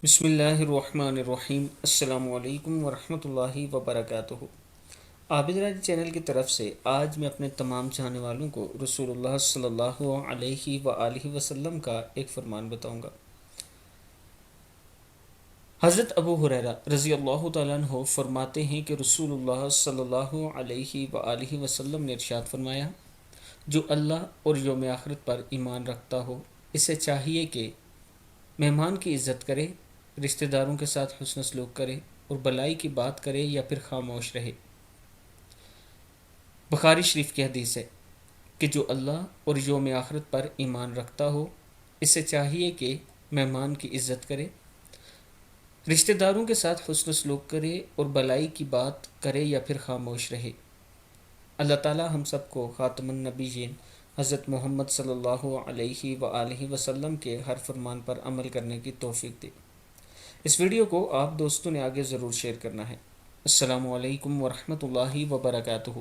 بسم اللہ الرحمن الرحیم۔ السلام علیکم ورحمۃ اللہ وبرکاتہ۔ عابد راج چینل کی طرف سے آج میں اپنے تمام چاہنے والوں کو رسول اللہ صلی اللہ علیہ وآلہ وسلم کا ایک فرمان بتاؤں گا۔ حضرت ابو ہریرہ رضی اللہ تعالیٰ عنہ فرماتے ہیں کہ رسول اللہ صلی اللہ علیہ وآلہ وسلم نے ارشاد فرمایا، جو اللہ اور یوم آخرت پر ایمان رکھتا ہو اسے چاہیے کہ مہمان کی عزت کرے، رشتہ داروں کے ساتھ حسن سلوک کرے اور بلائی کی بات کرے یا پھر خاموش رہے۔ بخاری شریف کی حدیث ہے کہ جو اللہ اور یوم آخرت پر ایمان رکھتا ہو اسے چاہیے کہ مہمان کی عزت کرے، رشتہ داروں کے ساتھ حسن سلوک کرے اور بلائی کی بات کرے یا پھر خاموش رہے۔ اللہ تعالی ہم سب کو خاتم النبیین حضرت محمد صلی اللہ علیہ وآلہ وسلم کے ہر فرمان پر عمل کرنے کی توفیق دے۔ اس ویڈیو کو آپ دوستوں نے آگے ضرور شیئر کرنا ہے۔ السلام علیکم ورحمۃ اللہ وبرکاتہ۔